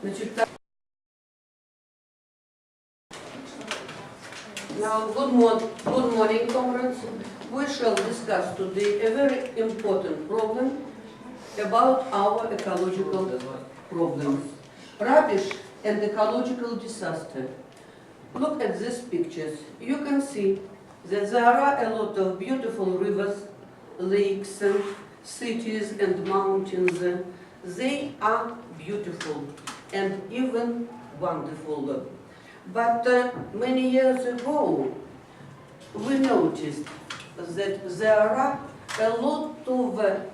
Now, good morning, comrades. We shall discuss today a very important problem about our ecological problems. Rubbish and ecological disaster. Look at these pictures. You can see that there are a lot of beautiful rivers, lakes, cities and mountains. They are beautiful and even wonderful. But many years ago, we noticed that there are a lot of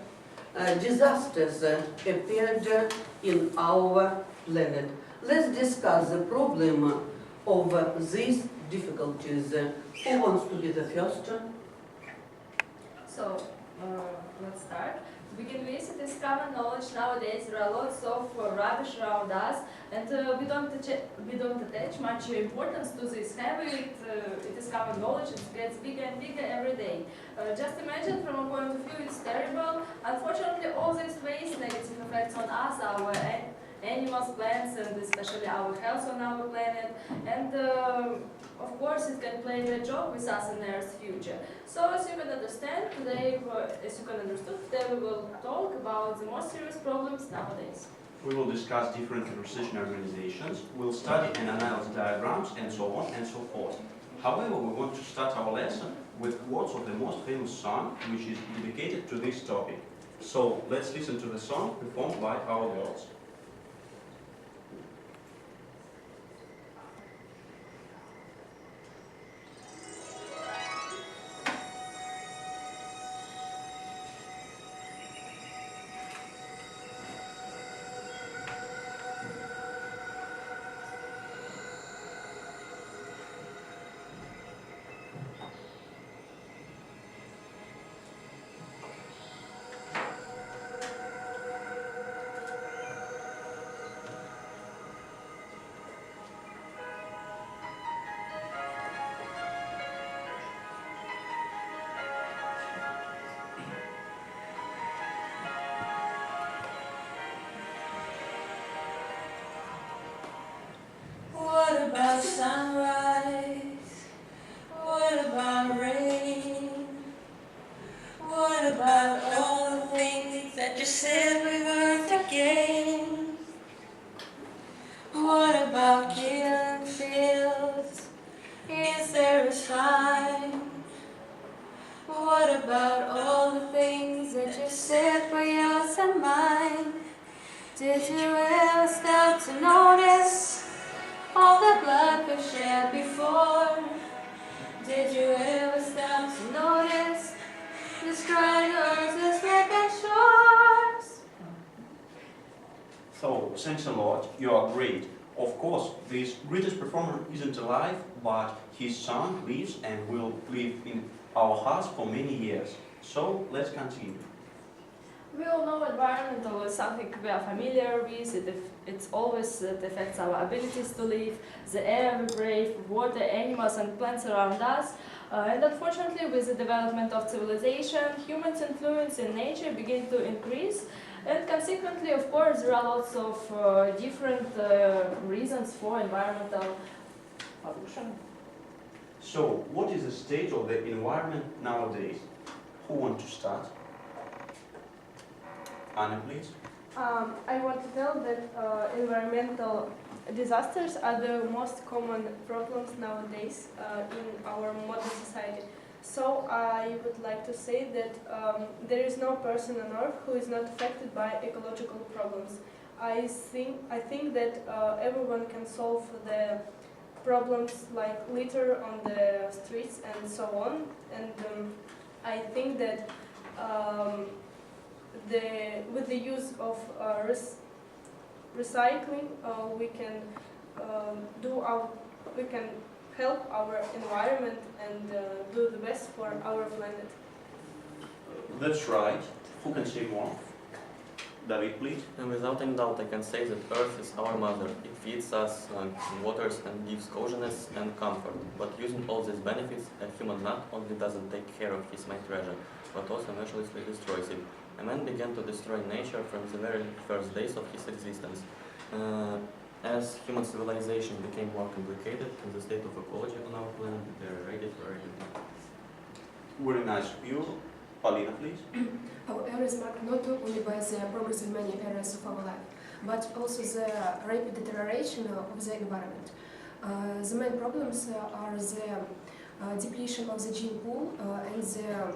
disasters appeared in our planet. Let's discuss the problem of these difficulties. Who wants to be the first? So, let's start. To begin with, it is common knowledge nowadays there are lots of rubbish around us, and we don't attach much importance to this. However, it is common knowledge, it gets bigger and bigger every day. Just imagine from a point of view, it's terrible. Unfortunately, all these waste negative effects on us, our animals, plants, and especially our health on our planet. And of course, it can play a job with us in Earth's future. So, as you can understand, today, today we will talk about the most serious problems nowadays. We will discuss different precision organizations, we'll study and analyze diagrams, and so on and so forth. However, we want to start our lesson with words of the most famous song, which is dedicated to this topic. So, let's listen to the song performed by our girls. What about sunrise? What about rain? What about all the things that you said we were to gain? What about killing fields? Is there a sign? What about all the things that you said were yours and mine? Did you ever stop to notice all the blood we've shed before? Did you ever stop to notice the strangers as wrecked shores? So, thanks a lot, you are great. Of course, this greatest performer isn't alive, but his son lives and will live in our hearts for many years. So, let's continue. We all know environmental is something we are familiar with. It affects our abilities to live, the air we breathe, water, animals and plants around us. And unfortunately, with the development of civilization, humans' influence in nature begin to increase. And consequently, of course, there are lots of different reasons for environmental pollution. So, what is the state of the environment nowadays? Who wants to start? Anna, please. I want to tell that environmental disasters are the most common problems nowadays in our modern society. So I would like to say that there is no person on earth who is not affected by ecological problems. I think that everyone can solve the problems like litter on the streets and so on. And I think that with the use of recycling, we can help our environment and do the best for our planet. That's right. Who can say more? David, please. And without any doubt, I can say that Earth is our mother. It feeds us, waters, and gives coziness and comfort. But using all these benefits, a human not only doesn't take care of his main treasure, but also mercilessly destroys it. A man began to destroy nature from the very first days of his existence. As human civilization became more complicated and the state of ecology on our planet deteriorated very rapidly. Very nice view. Paulina, please. Our era is marked not only by the progress in many areas of our life, but also the rapid deterioration of the environment. The main problems are the depletion of the gene pool and the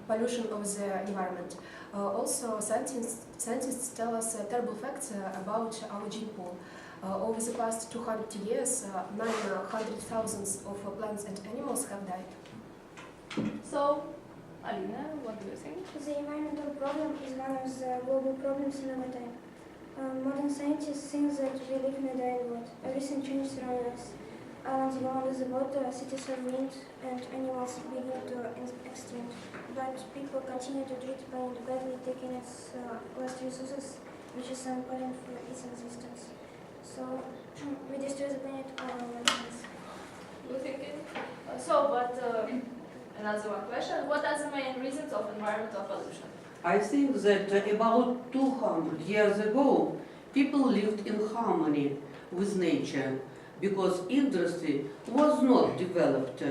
pollution of the environment. Also, scientists tell us terrible facts about our gene pool. Over the past 200 years, 900,000 of plants and animals have died. So, Alina, what do you think? The environmental problem is one of the global problems in our time. Modern scientists think that we live in a dying world. Everything changes around us. Islands go under the water, cities are ruined, and animals begin to extinct. But people continue to treat the planet badly, taking its last resources, which is so important for its existence. So, we destroy the planet all our lives. You thinking? Another one question. What are the main reasons of environmental pollution? I think that about 200 years ago, people lived in harmony with nature because industry was not developed.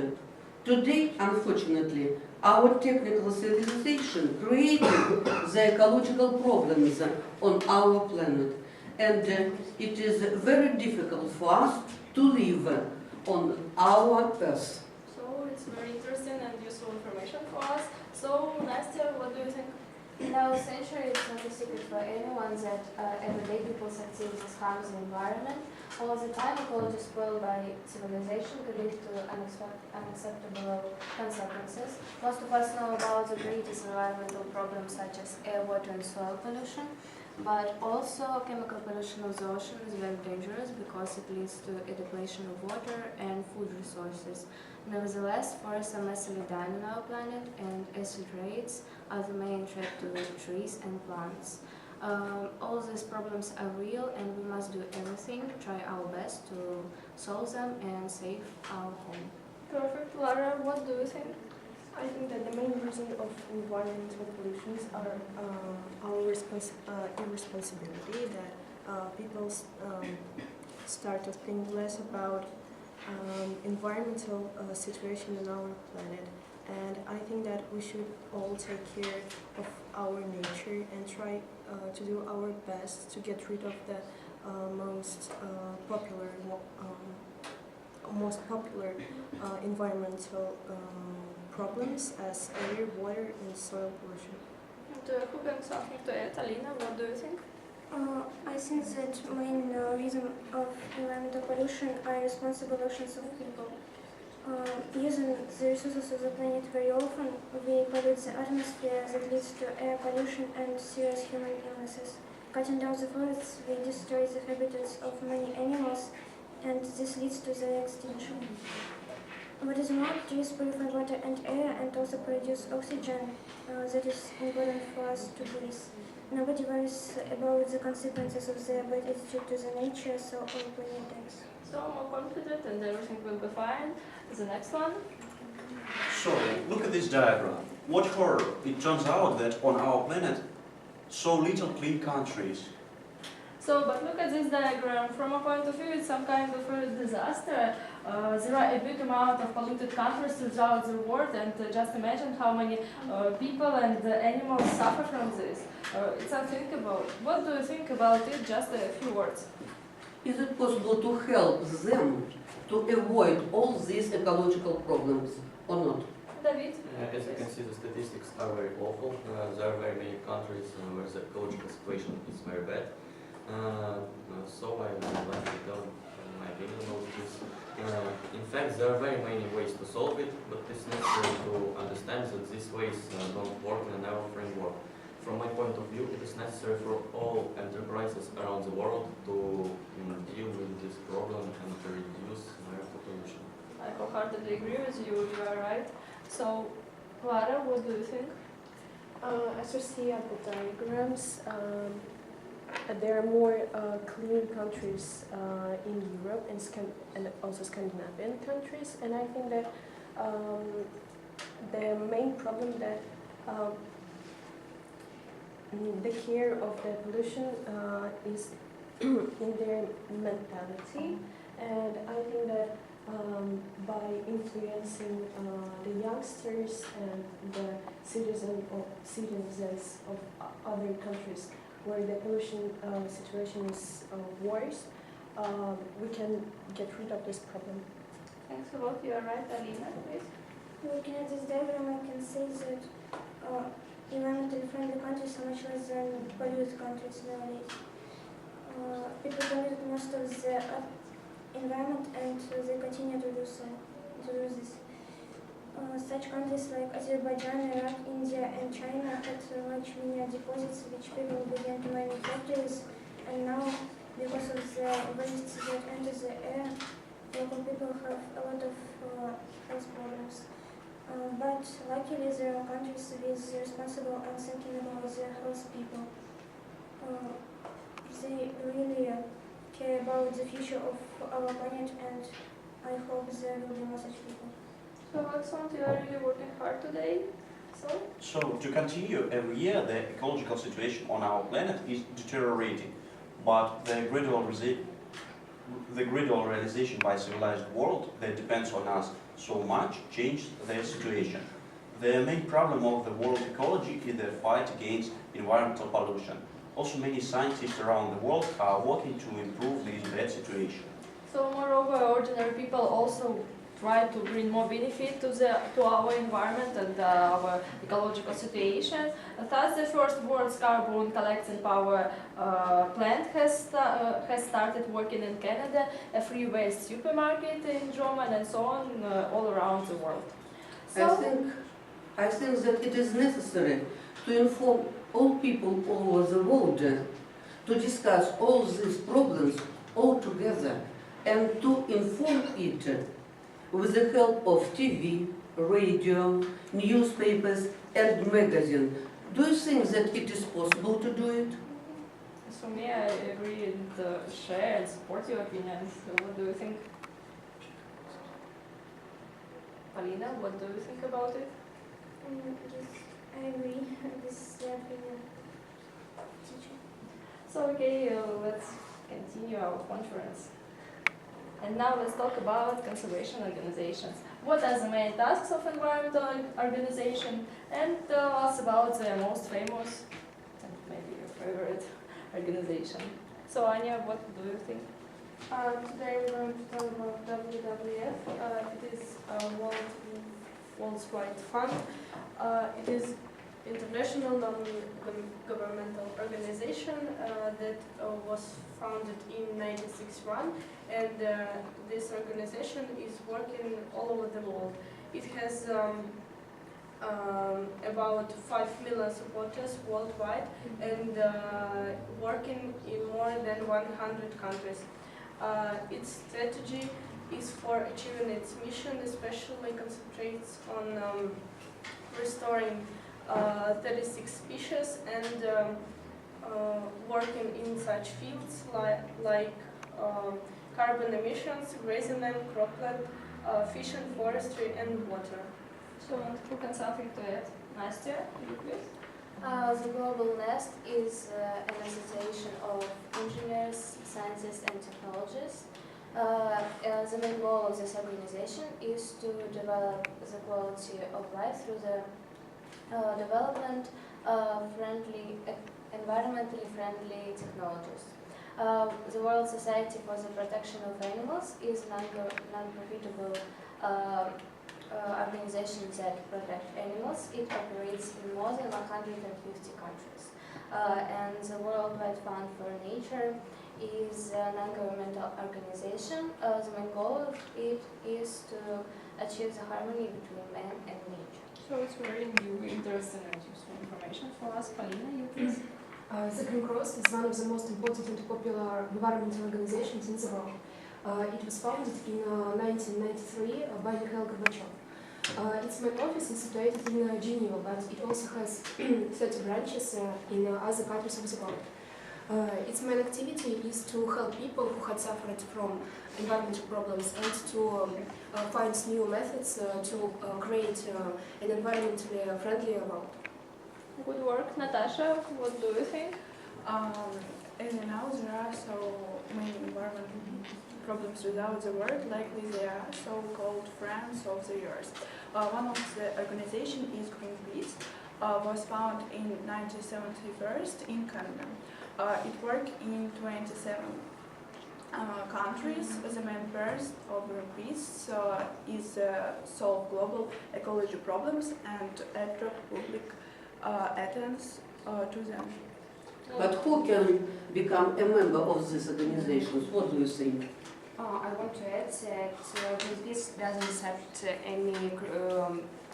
Today, unfortunately, our technical civilization created the ecological problems on our planet, and it is very difficult for us to live on our Earth. So it's very interesting and useful information for us. So Nastya, what do you think? In our century, it's not a secret for anyone that everyday people's activities harm the environment. All the time, ecology spoiled by civilization could lead to unacceptable consequences. Most of us know about the greatest environmental problems such as air, water, and soil pollution. But also, chemical pollution of the ocean is very dangerous because it leads to a depletion of water and food resources. Nevertheless, forests are massively dying on our planet, and acid rains are the main threat to trees and plants. All these problems are real, and we must do everything, try our best to solve them and save our home. Perfect. Lara, what do you think? I think that the main reason of environmental pollutions are our irresponsibility, that people start to think less about environmental situation in our planet. And I think that we should all take care of our nature and try to do our best to get rid of the most popular environmental problems as air, water, and soil pollution. Who can something to it? Alina, what do you think? I think that main reason of environmental pollution are irresponsible actions of people. Using the resources of the planet very often, we pollute the atmosphere that leads to air pollution and serious human illnesses. Cutting down the forests, we destroy the habitats of many animals, and this leads to their extinction. What is more, trees purify water and air and also produce oxygen that is important for us to breathe. Nobody worries about the consequences of their bad attitude to the nature, so our planet dies. So more confident and everything will be fine. The next one. So, look at this diagram. What horror! It turns out that on our planet, so little clean countries. So, but look at this diagram. From a point of view, it's some kind of a disaster. There are a big amount of polluted countries throughout the world, and just imagine how many people and animals suffer from this. It's unthinkable. What do you think about it? Just a few words. Is it possible to help them to avoid all these ecological problems or not? David? As you can see, the statistics are very awful. There are very many countries where the ecological situation is very bad. So I would like to tell my opinion about this. In fact, there are very many ways to solve it, but it's necessary to understand that these ways don't work in a narrow framework. From my point of view, it is necessary for all enterprises around the world to deal with this problem and to reduce air pollution. I wholeheartedly agree with you. You are right. So, Clara, what do you think? As you see at the diagrams, there are more clean countries in Europe and also Scandinavian countries, and I think that the main problem that the care of the pollution is in their mentality, and I think that by influencing the youngsters and the citizens of other countries where the pollution situation is worse, we can get rid of this problem. Thanks a lot. You are right, Alina, please. Looking at this diagram, I can say that environmentally friendly countries are much less than polluted countries nowadays. People pollute most of the environment, and they continue to do so. This. Such countries like Azerbaijan, Iraq, India, and China had much many deposits which people began to mine in factories, and now, because of the waste that enters the air, local people have a lot of health problems. But luckily, there are countries with responsible and thinking about their health people. They really care about the future of our planet, and I hope there will be more such people. So, excellent, you are really working hard today. So, to continue, every year the ecological situation on our planet is deteriorating, but the gradual realization by civilized world that depends on us so much changed their situation. The main problem of the world ecology is the fight against environmental pollution. Also, many scientists around the world are working to improve this bad situation. So, moreover, ordinary people also try to bring more benefit to our environment and our ecological situation. Thus, the first world's carbon collecting power plant has started working in Canada, a free waste supermarket in Germany, and so on all around the world. So, I think that it is necessary to inform all people all over the world to discuss all these problems all together and to inform it with the help of TV, radio, newspapers and magazines. Do you think that it is possible to do it? As for me, I agree and share and support your opinions. So what do you think? Alina, what do you think about it? Yes, I agree. This is the opinion. So okay, let's continue our conference. And now let's talk about conservation organizations. What are the main tasks of environmental organization, and tell us about the most famous and maybe your favorite organization. So Anya, what do you think? Today we're going to talk about WWF. It is a worldwide fund. It is international non-governmental organization that was founded in 1961, and this organization is working all over the world. It has about 5 million supporters worldwide and working in more than 100 countries. Its strategy is for achieving its mission, especially concentrates on restoring 36 species and working in such fields like carbon emissions, grazing land, cropland, fish and forestry, and water. So who can something to add? Nastya, you please. The Global Nest is an association of engineers, scientists and technologists. The main goal of this organization is to develop the quality of life through the development of environmentally friendly technologies. The World Society for the Protection of Animals is a non-profitable organization that protects animals. It operates in more than 150 countries. And the Worldwide Fund for Nature is a non-governmental organization. The main goal of it is to achieve the harmony between man and nature. So it's very new, interesting and useful information for us. Polina, you please. The Green Cross is one of the most important and popular environmental organizations in the world. It was founded in 1993 by Mikhail Gorbachev. Its main office is situated in Geneva, but it also has 30 branches in other countries of the world. Its main activity is to help people who had suffered from environmental problems and to find new methods to create an environmentally friendly world. Good work. Natasha, what do you think? As you know, there are so many environmental problems throughout the world, likely they are so-called friends of the earth. One of the organization is Greenpeace, was founded in 1971 in Canada. It works in 27 countries. The main purpose of Greenpeace is solve global ecology problems and attract public attention to them. But who can become a member of these organizations? What do you think? I want to add that Greenpeace doesn't accept any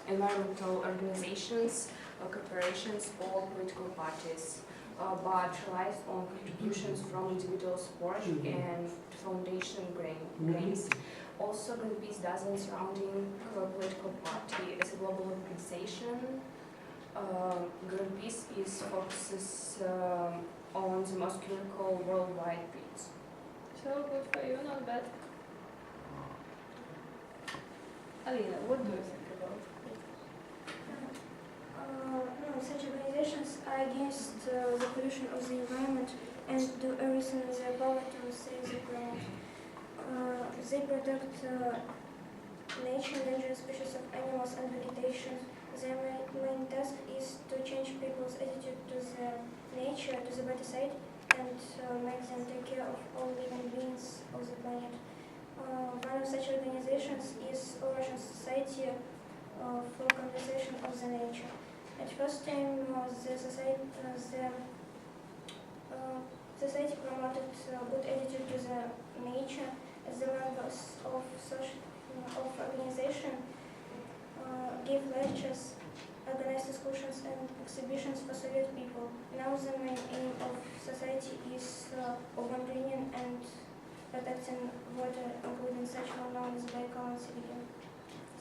environmental organizations, corporations, or political parties, but relies on contributions from individual sport and foundation grants. Also, Greenpeace doesn't surrounding a political party as a global organization. Greenpeace is focuses on the most critical worldwide needs. So good for you, not bad. Alina, what do you think about it? No, such organizations are against the pollution of the environment and do everything in their power to save the planet. They protect nature, endangered species of animals and vegetation. Their main task is to change people's attitude to the nature, to the better side, and make them take care of all living beings of the planet. One of such organizations is Russian Society for Conservation of the Nature. At first time, the society promoted good attitude to the nature. As the members of organization give lectures, organize excursions and exhibitions for Soviet people. Now the main aim of society is urban greening and protecting water, including such well-known as Baikal and Siberian.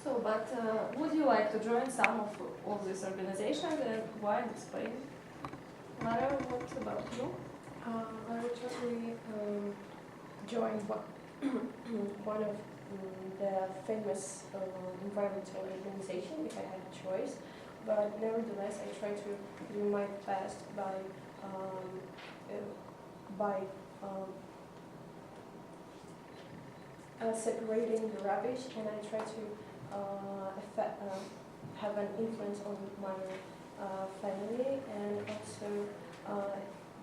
So, but would you like to join some of these organizations and why and explain? Mara, what about you? I would totally join one of the famous environmental organization if I had a choice, but nevertheless I try to do my best by separating the rubbish, and I try to have an influence on my family, and also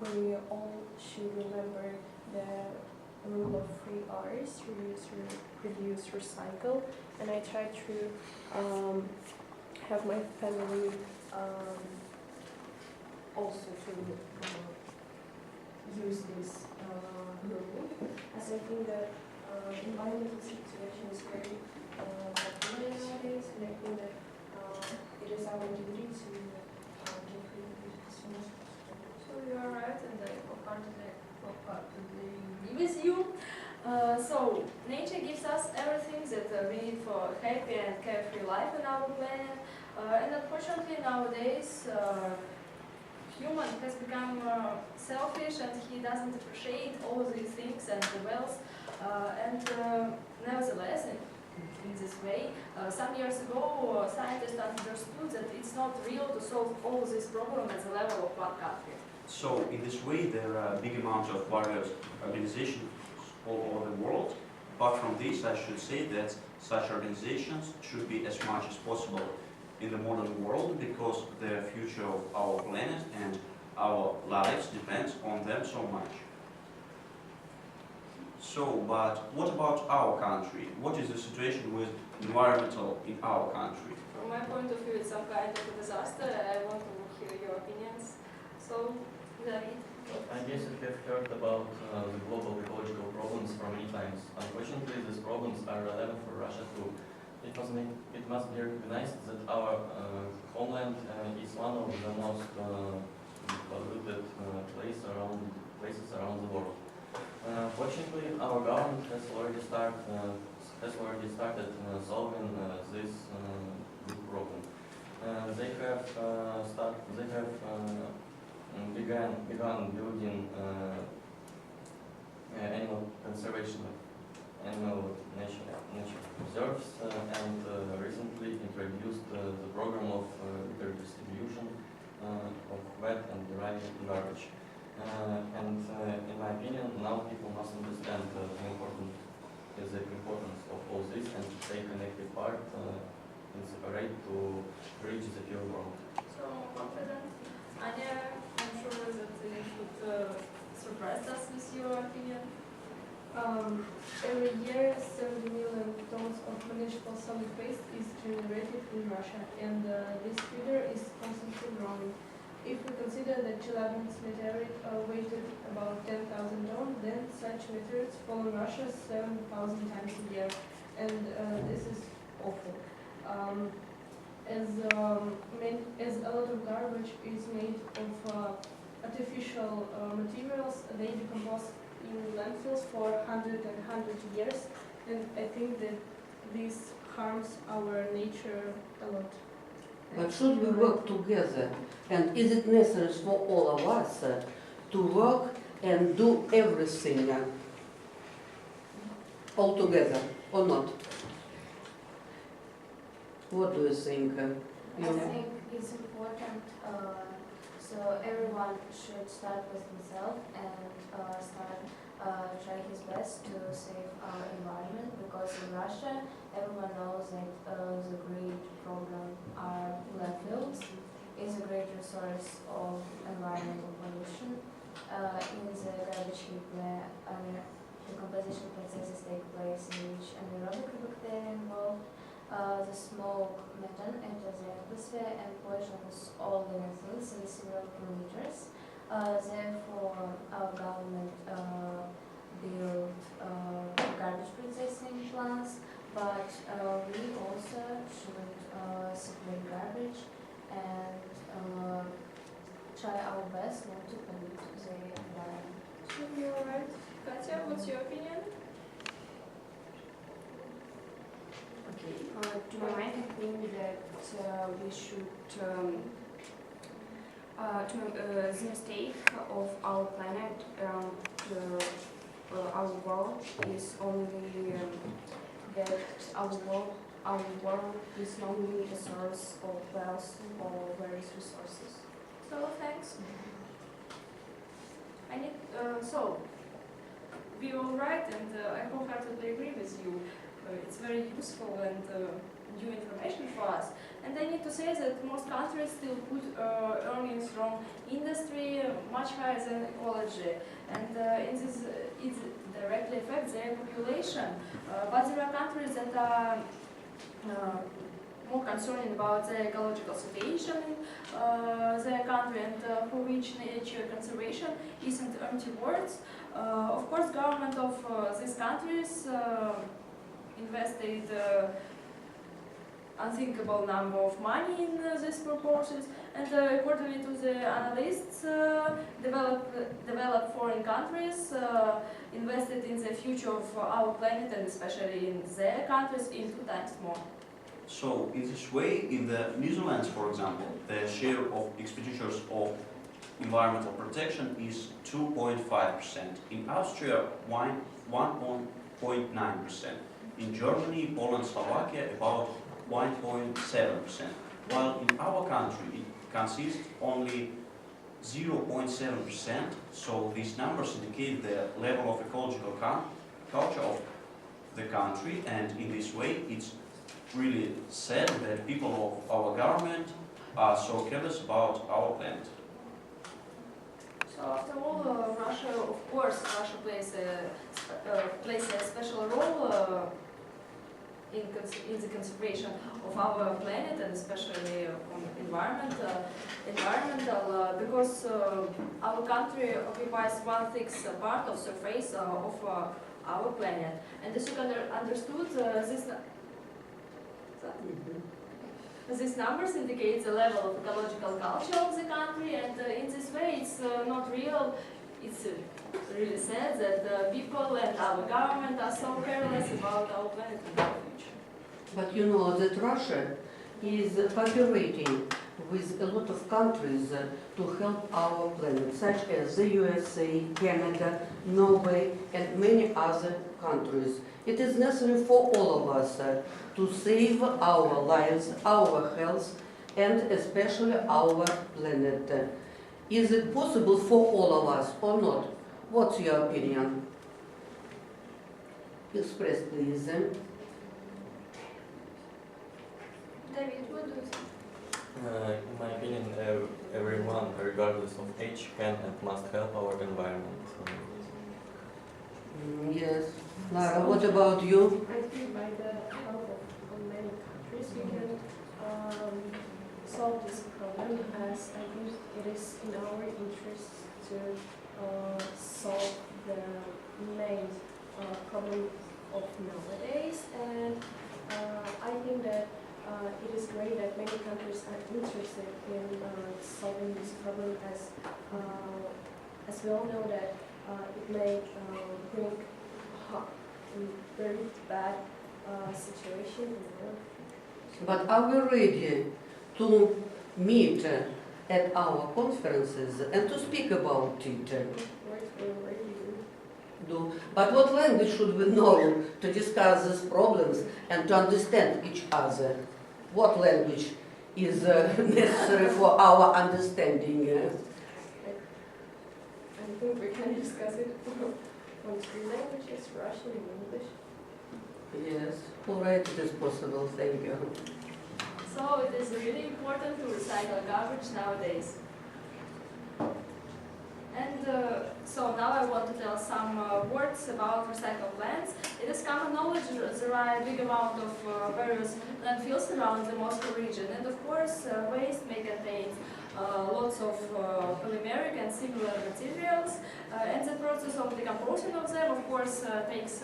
we all should remember the rule of 3 R's: reuse, reduce, recycle. And I try to have my family also to use this rule, as I think that environmental situation is very bad nowadays, and I think that it is our duty to get rid of it as soon as possible. So you are right, and I wholeheartedly agree with you. So nature gives us everything that we need for a happy and carefree life on our planet. And unfortunately nowadays human has become selfish, and he doesn't appreciate all these things and the wealth. Nevertheless, in this way, some years ago, scientists understood that it's not real to solve all these problems at the level of one country. So in this way, there are big amounts of various organizations all over the world. Apart from this, I should say that such organizations should be as much as possible in the modern world, because the future of our planet and our lives depends on them so much. So, but what about our country? What is the situation with environmental in our country? From my point of view, it's some kind of a disaster. I want to hear your opinions. So, David? I guess you have heard about the global ecological problems for many times. Unfortunately, these problems are relevant for Russia too. It must be recognized that our homeland is one of the most polluted places around the world. Fortunately, our government has already started solving this big problem. They have begun building animal conservation, animal nature reserves, and recently introduced the program of litter distribution of wet and dry garbage. And now people must understand the importance of all this and take an active part and separate to reach the pure world. So confident. Anya, I'm sure that you should surprise us with your opinion. Every year, 70 million tons of municipal solid waste is generated in Russia, and this figure is constantly growing. If we consider that Chelyabinsk meteorite weighted about 10,000 tons, then such meteorites fall in Russia 7,000 times a year, and this is awful. As a lot of garbage is made of artificial materials, they decompose in landfills for 100 years, and I think that this harms our nature a lot. But should we work together? And is it necessary for all of us to work and do everything all together or not? What do you think? I think it's important, so everyone should start with himself and try his best to save our environment, because in Russia everyone knows that the great problem are landfills. Is a great resource of environmental pollution. In the garbage heap where the composition processes take place in which anaerobic bacteria involved, the smoke methane enters the atmosphere and poisons all living things in several kilometers. Therefore, our government built garbage processing plants, but we also should separate garbage and try our best not to pollute the environment. You're right. Katya, what's your opinion? Okay, to my mind, I think that we should, the mistake of our planet and our world is only that our world is not only a source of wealth or various resources. So thanks. So we all right, and I wholeheartedly agree with you. It's very useful and new information for us. And I need to say that most countries still put earnings from industry much higher than ecology, and in this it directly affects their population. But there are countries that are more concerned about the ecological situation in their country, and for which nature conservation isn't empty words. Of course, government of these countries invested unthinkable number of money in these purposes, and according to the analysts, developed foreign countries invested in the future of our planet, and especially in their countries, in 2 times more. So, in this way, in the Netherlands, for example, the share of expenditures of environmental protection is 2.5%. In Austria, 1.9%. In Germany, Poland, Slovakia, about 1.7%. While in our country, it consists only 0.7%. So these numbers indicate the level of ecological culture of the country, and in this way, it's really sad that people of our government are so careless about our planet. So after all, Russia, of course, Russia plays a special role in the conservation of our planet, and especially on environmental, because our country occupies 1/6 part of surface of our planet, and as you can understood, these numbers indicate the level of ecological culture of the country, and in this way it's not real. It's really sad that people and our government are so careless about our planet and our future. But you know that Russia is cooperating with a lot of countries to help our planet, such as the USA, Canada, Norway, and many other countries. It is necessary for all of us to save our lives, our health, and especially our planet. Is it possible for all of us or not? What's your opinion? Express, please. David, what do you think? In my opinion, everyone, regardless of age, can and must help our environment. Yes. Lara, what about you? I think by the help of many countries we can solve this problem, as I think it is in our interest to solve the main problem of nowadays, and I think that it is great that many countries are interested in solving this problem, as we all know that it may bring a very bad situation in the world. But are we ready to meet at our conferences and to speak about it? Do. But what language should we know to discuss these problems and to understand each other? What language is necessary for our understanding? I think we can discuss it on 3 languages, Russian and English. Yes, all right, it is possible, thank you. So it is really important to recycle garbage nowadays. And so now I want to tell some words about recycled plants. It is common knowledge there are a big amount of various landfills around the Moscow region, and of course waste may contain lots of polymeric and similar materials, and the process of decomposing of them of course takes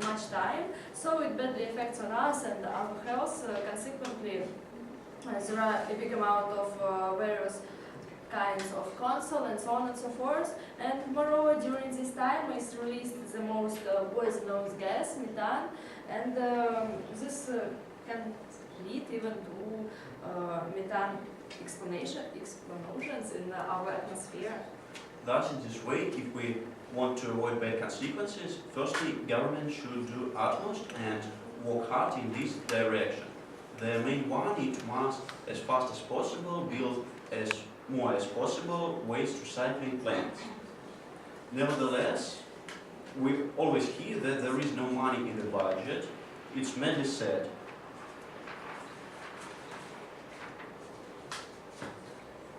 much time, so it badly affects on us and our health. Consequently, there are a big amount of various kinds of console and so on and so forth, and moreover during this time is released the most poisonous gas, methane, and this can lead even to methane explosions in our atmosphere. Thus, in this way, if we want to avoid bad consequences, firstly, government should do utmost and work hard in this direction. The main one, it must, as fast as possible, build as more as possible waste recycling plants. Nevertheless, we always hear that there is no money in the budget. It's mainly said.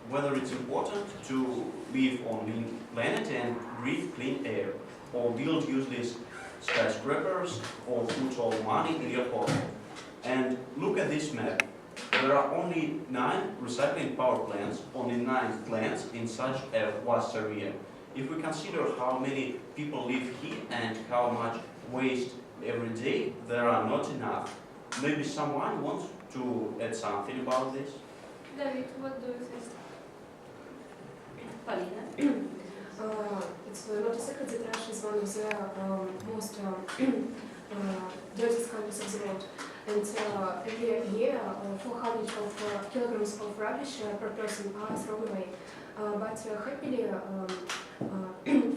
Whether it's important to live on the planet and breathe clean air, or build useless skyscrapers, or put all money in your pocket. And look at this map. There are only 9 recycling power plants, only 9 plants in such a vast area. If we consider how many people live here and how much waste every day, there are not enough. Maybe someone wants to add something about this? David, what do you think? Polina? It's not a secret that Russia is one of the most dirtiest countries of the world. And every year, 400 kilograms of rubbish per person are thrown away. But happily,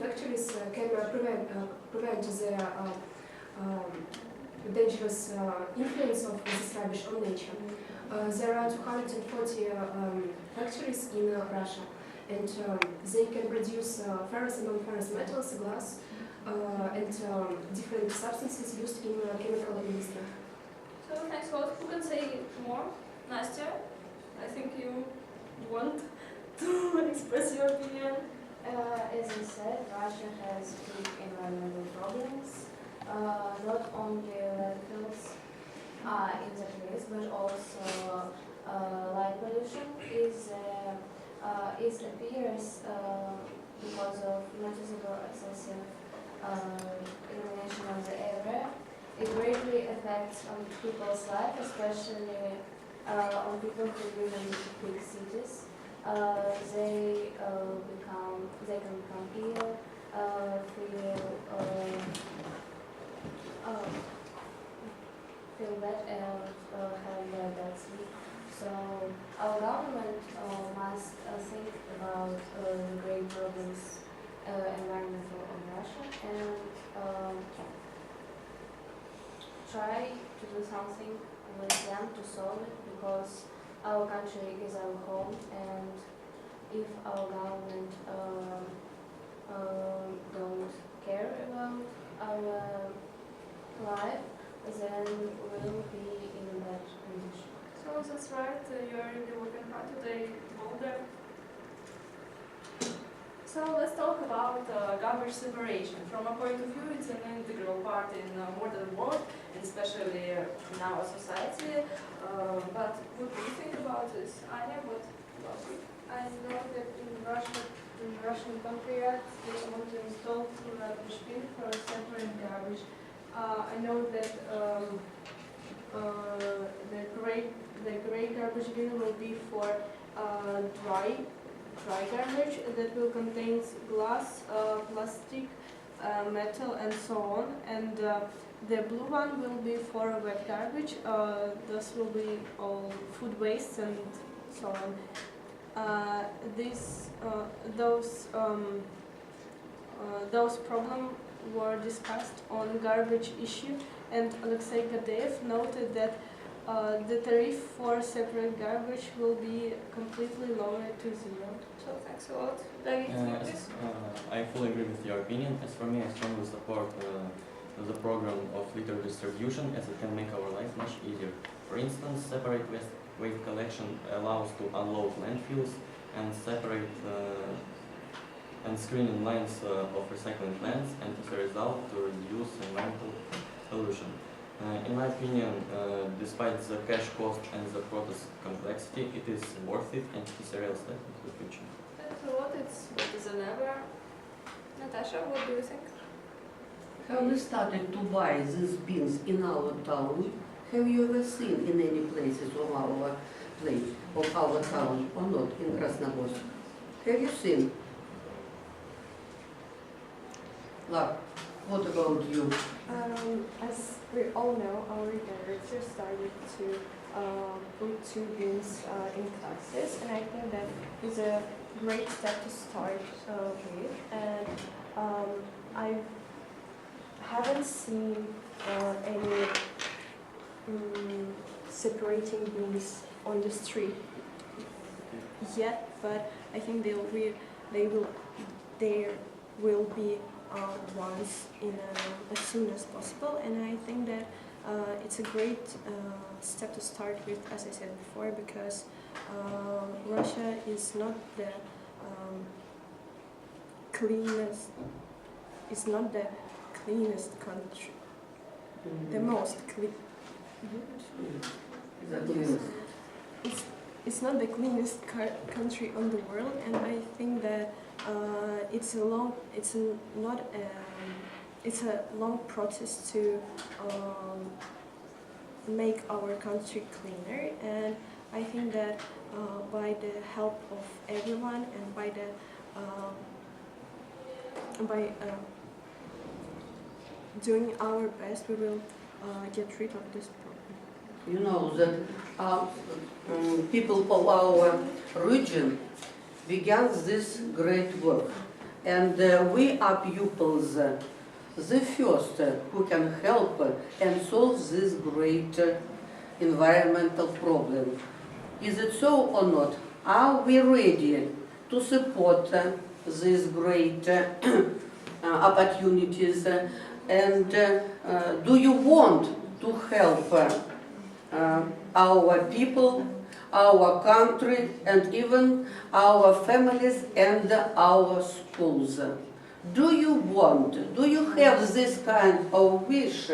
factories can prevent the dangerous influence of this rubbish on nature. There are 240 factories in Russia, and they can produce ferrous and non-ferrous metals, glass, and different substances used in chemical industry. So thanks a lot. Who can say more? Nastya? I think you want to express your opinion. As you said, Russia has big environmental problems. Not only landfills are in the place, but also light pollution it appears because of noticeable excessive illumination of the area. It greatly affects on people's life, especially on people who live in big cities. They can become ill, feel bad, and have bad sleep. So our government must think about the great problems environmental in Russia and try to do something with them to solve it, because our country is our home, and if our government don't care about our life, then we'll be in that condition. So that's right, you are really working hard today, older. So let's talk about garbage separation. From a point of view, it's an integral part in modern world, and especially in our society. But what do you think about this? Anya, what about you? I know that in Russian patriots they want to install two rubbish bins for separate garbage. I know that the gray garbage bin will be for dry garbage that will contain glass, plastic, metal, and so on. And the blue one will be for wet garbage. Those will be all food waste and so on. Those problems were discussed on garbage issue, and Alexei Gadeev noted that the tariff for separate garbage will be completely lowered to zero. So thanks a lot. David, I fully agree with your opinion. As for me, I strongly support the program of litter distribution, as it can make our life much easier. For instance, separate waste collection allows to unload landfills and separate and screening lines of recycling plants, and as a result to reduce environmental pollution. In my opinion, despite the cash cost and the process complexity, it is worth it and it is a real step into the future. thanks a lot. It's better than ever. Natasha, what do you think? Have we started to buy these bins in our town? Have you ever seen in any places of our town or not in Krasnogorsk? Have you seen? Lara, what about you? As we all know, our director started to put two bins in classes, and I think that is a great step to start with. And I haven't seen any separating bins on the street yet, but I think there will be ones in as soon as possible, and I think that it's a great step to start with, as I said before, because Russia is not the cleanest. It's not the cleanest country. The most clean. It's not the cleanest country on the world, and I think that it's a long process to make our country cleaner, and I think that by the help of everyone and by doing our best, we will get rid of this problem. You know that people of our region began this great work, and we are pupils, the first who can help and solve this great environmental problem. Is it so or not? Are we ready to support these great opportunities, and do you want to help our people, our country, and even our families and our schools? Do you have this kind of wish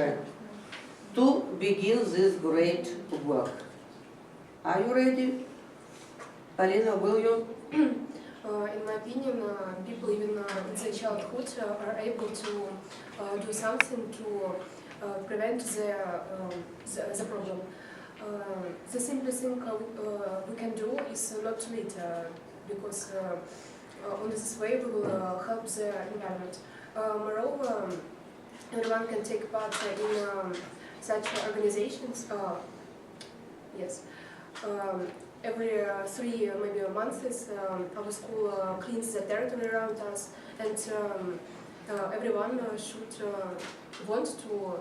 to begin this great work? Are you ready? Polina, will you? In my opinion, people even in their childhood are able to do something to prevent the problem. The simplest thing we can do is not to litter, because on this way we will help the environment. Moreover, everyone can take part in such organizations. Yes. Every 3 maybe months, our school cleans the territory around us, and everyone should want to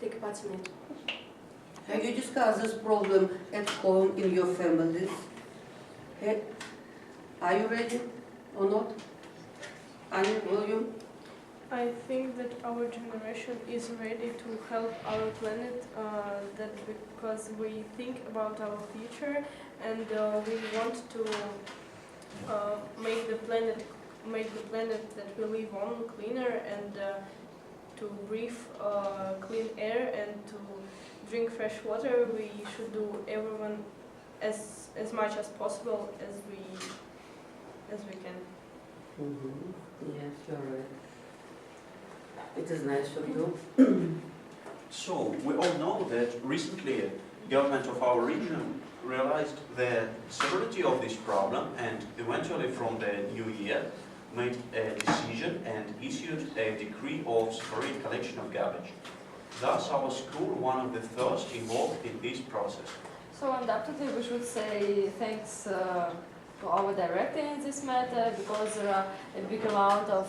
take part in it. Have you discussed this problem at home in your families? Are you ready or not? Anya, William? I think that our generation is ready to help our planet, that because we think about our future and we want to make the planet that we live on cleaner and to breathe clean air and to drink fresh water. We should do everyone as much as possible as we can. Yes, you're right. It is nice of you. So, we all know that recently government of our region realized the severity of this problem and eventually from the new year made a decision and issued a decree of separate collection of garbage. Thus, our school, one of the first involved in this process. So undoubtedly we should say thanks to our director in this matter, because there are a big amount of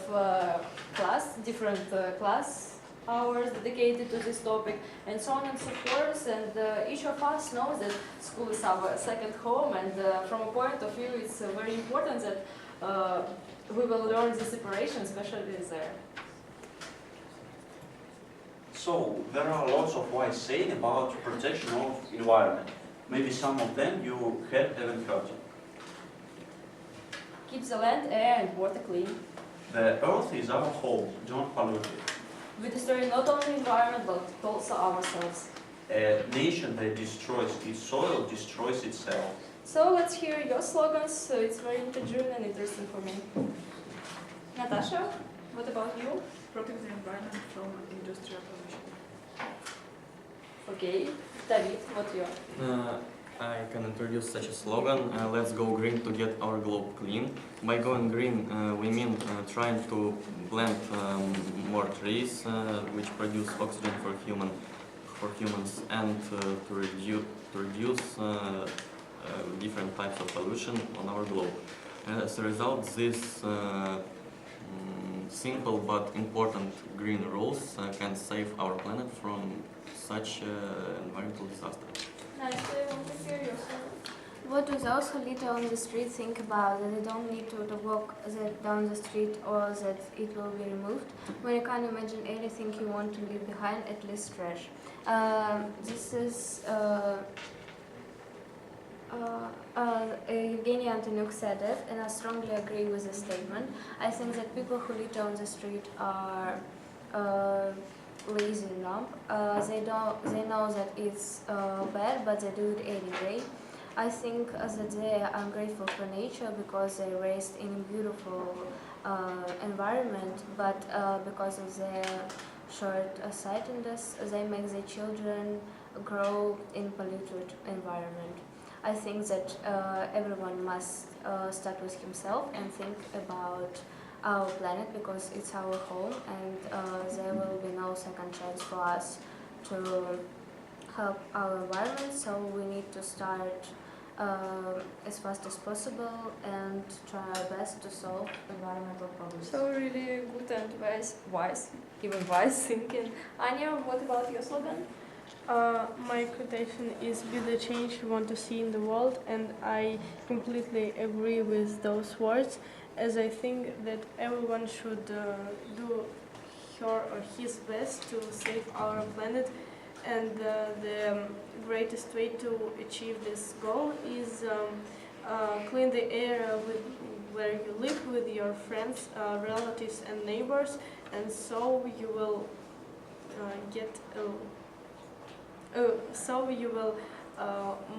different class hours dedicated to this topic, and so on and so forth, and each of us knows that school is our second home, and from a point of view it's very important that we will learn the separation, especially there. So, there are lots of wise saying about protection of environment. Maybe some of them you have even heard. Keep the land, air and water clean. The earth is our home, don't pollute it. We destroy not only environment but also ourselves. A nation that destroys its soil destroys itself. So let's hear your slogans, so it's very intriguing and interesting for me. Natasha, what about you? Protect the environment from industrial pollution. Okay, David, what's your? I can introduce such a slogan, let's go green to get our globe clean. By going green, we mean trying to plant more trees, which produce oxygen for humans, and to reduce different types of pollution on our globe. As a result, these simple but important green rules can save our planet from such environmental disaster. Nice, I want to hear your slogan. What do those who litter on the street think about? That they don't need to walk down the street or that it will be removed? When you can't imagine anything you want to leave behind, at least trash. This is Evgeny Antoniuk said it, and I strongly agree with the statement. I think that people who litter on the street are lazy and numb. They know that it's bad, but they do it anyway. I think that they are ungrateful for nature because they're raised in a beautiful environment, but because of their short-sightedness, they make their children grow in polluted environment. I think that everyone must start with himself and think about our planet, because it's our home, and there will be no second chance for us to help our environment, so we need to start as fast as possible and try our best to solve environmental problems. So really good and even wise thinking. Anya, what about your slogan? My quotation is "Be the change you want to see in the world," and I completely agree with those words, as I think that everyone should do her or his best to save our planet, and the greatest way to achieve this goal is clean the air where you live with your friends, relatives and neighbors, and so you will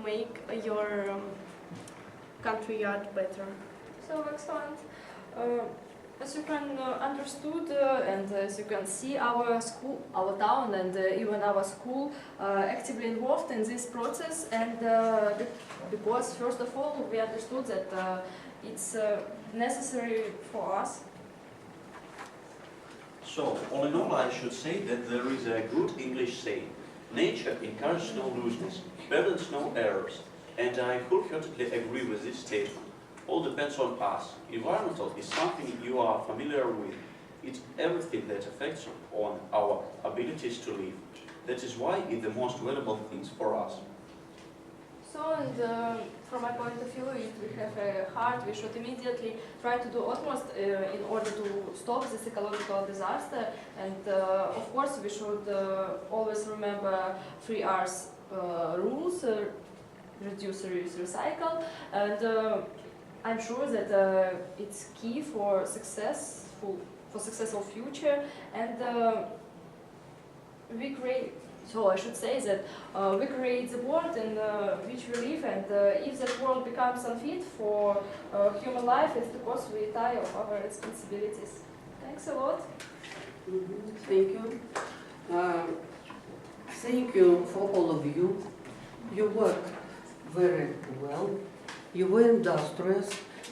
make your country yard better. So excellent. As you can understood and as you can see, our school, our town, and even our school actively involved in this process, and because first of all we understood that it's necessary for us. So, all in all, I should say that there is a good English saying: nature encourages no looseness, pardons no errors, and I wholeheartedly agree with this statement. All depends on us. Environmental is something you are familiar with. It's everything that affects on our abilities to live. That is why it's the most valuable thing for us. So So, and from my point of view, if we have a heart, we should immediately try to do utmost in order to stop this ecological disaster. And of course, we should always remember 3 R's rules: reduce, reuse, recycle. And I'm sure that it's key for successful future. And we create. So I should say that we create the world in which we live, and if that world becomes unfit for human life, it's because we tire of our responsibilities. Thanks a lot. Thank you. Thank you for all of you. You worked very well. You were industrious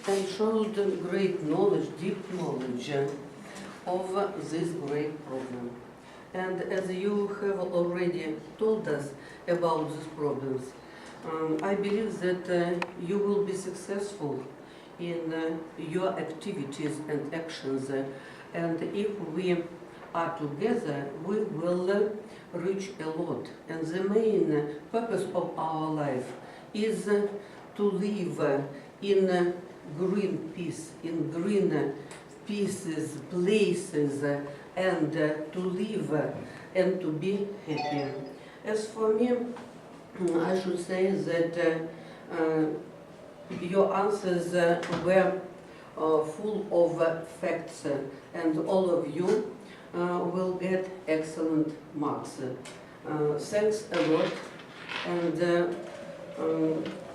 and showed great knowledge, deep knowledge of this great problem. And as you have already told us about these problems, I believe that you will be successful in your activities and actions. And if we are together, we will reach a lot. And the main purpose of our life is to live in green peace, in green pieces, places, and to live and to be happy. As for me, I should say that your answers were full of facts, and all of you will get excellent marks. Thanks a lot, and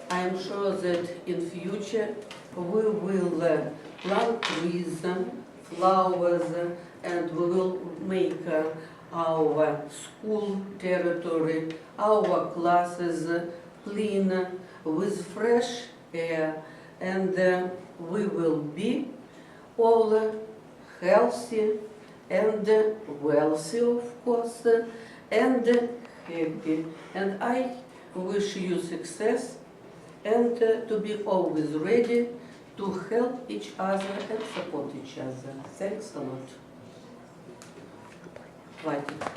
I am sure that in future we will plant trees, flowers, and we will make our school territory, our classes clean with fresh air, and we will be all healthy and wealthy, of course, and happy. And I wish you success and to be always ready to help each other and support each other. Thanks a lot. Хватит.